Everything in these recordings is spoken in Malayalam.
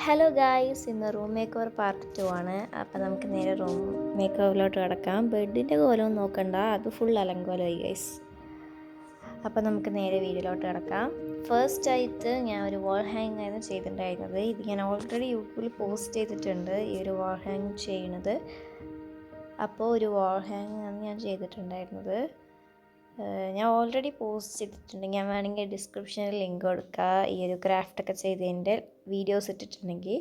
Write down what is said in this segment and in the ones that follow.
ഹലോ ഗായ്സ്, ഇന്ന് റൂം മേക്ക് ഓവർ പാർട്ട് 2 ആണ്. അപ്പോൾ നമുക്ക് നേരെ റൂം മേക്ക് ഓവറിലോട്ട് കിടക്കാം. ബെഡിൻ്റെ കോലമൊന്നും നോക്കണ്ട, അത് ഫുൾ അലങ്കോലമായി ഗൈസ്. അപ്പോൾ നമുക്ക് നേരെ വീഡിയോയിലോട്ട് കിടക്കാം. ഫസ്റ്റ് ആയിട്ട് ഞാൻ ഒരു വാൾ ഹാങ് ആയിരുന്നു ചെയ്തിട്ടുണ്ടായിരുന്നത്. ഇത് ഞാൻ ഓൾറെഡി യൂട്യൂബിൽ പോസ്റ്റ് ചെയ്തിട്ടുണ്ട്, ഈ ഒരു വാൾ ഹാങ് ചെയ്യുന്നത്. അപ്പോൾ ഒരു വാൾ ഹാങ് ആണ് ഞാൻ ചെയ്തിട്ടുണ്ടായിരുന്നത്. ഞാൻ ഓൾറെഡി പോസ്റ്റ് ചെയ്തിട്ടുണ്ട്. ഞാൻ വേണമെങ്കിൽ ഡിസ്ക്രിപ്ഷനിൽ ലിങ്ക് കൊടുക്കുക, ഈ ഒരു ക്രാഫ്റ്റൊക്കെ ചെയ്തതിൻ്റെ വീഡിയോസ് ഇട്ടിട്ടുണ്ടെങ്കിൽ.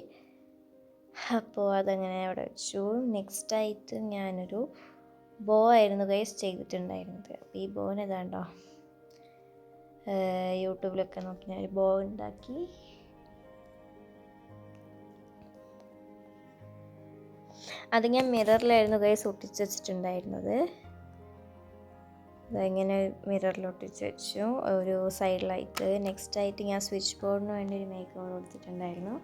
അപ്പോൾ അതങ്ങനെ അവിടെ വെച്ചു. നെക്സ്റ്റായിട്ട് ഞാനൊരു ബോ ആയിരുന്നു ഗൈസ് ചെയ്തിട്ടുണ്ടായിരുന്നത്. അപ്പോൾ ഈ ബോന് ഇതാണ്ടോ, യൂട്യൂബിലൊക്കെ നോക്കി ഞാൻ ഒരു ബോ ഉണ്ടാക്കി. അത് ഞാൻ മിററിലായിരുന്നു ഗൈസ് ഒട്ടിച്ച് വെച്ചിട്ടുണ്ടായിരുന്നത്. ഇങ്ങനെ മിററിലൊട്ടിച്ച് വെച്ചു ഒരു സൈഡിലായിട്ട്. നെക്സ്റ്റായിട്ട് ഞാൻ സ്വിച്ച് ബോർഡിന് വേണ്ടി ഒരു മേക്ക് ഓവർ കൊടുത്തിട്ടുണ്ടായിരുന്നു,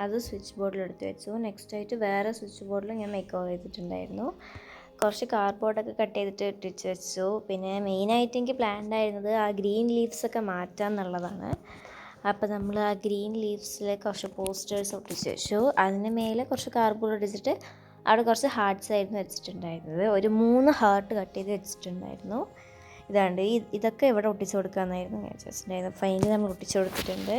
അത് സ്വിച്ച് ബോർഡിലെടുത്ത് വെച്ചു. നെക്സ്റ്റായിട്ട് വേറെ സ്വിച്ച് ബോർഡിൽ ഞാൻ മേക്ക് ഓവർ ചെയ്തിട്ടുണ്ടായിരുന്നു. കുറച്ച് കാർഡ്ബോർഡൊക്കെ കട്ട് ചെയ്തിട്ട് ഇട്ടിച്ച് വെച്ചു. പിന്നെ മെയിനായിട്ട് എനിക്ക് പ്ലാൻഡ് ആയിരുന്നത് ആ ഗ്രീൻ ലീവ്സൊക്കെ മാറ്റാം എന്നുള്ളതാണ്. അപ്പോൾ നമ്മൾ ആ ഗ്രീൻ ലീവ്സിൽ കുറച്ച് പോസ്റ്റേഴ്സ് ഒട്ടിച്ച് വെച്ചു. അതിന് മേലെ കുറച്ച് കാർഡ്ബോർഡ് ഒട്ടിച്ചിട്ട് അവിടെ കുറച്ച് ഹാർട്ട്സ് ആയിരുന്നു വെച്ചിട്ടുണ്ടായിരുന്നത്. ഒരു 3 ഹാർട്ട് കട്ട് ചെയ്ത് വെച്ചിട്ടുണ്ടായിരുന്നു. ഇതാണ്ട് ഇതൊക്കെ ഇവിടെ ഒട്ടിച്ച് കൊടുക്കാമെന്നായിരുന്നു ഞാൻ വെച്ചിട്ടുണ്ടായിരുന്നത്. ഫൈനലി നമ്മൾ ഒട്ടിച്ച് കൊടുത്തിട്ടുണ്ട്.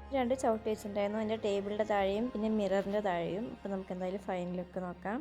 ഒരു 2 ചവിട്ടി വെച്ചിട്ടുണ്ടായിരുന്നു എൻ്റെ ടേബിളിൻ്റെ താഴെയും പിന്നെ മിററിൻ്റെ താഴെയും. അപ്പോൾ നമുക്ക് എന്തായാലും ഫൈനലൊക്കെ നോക്കാം.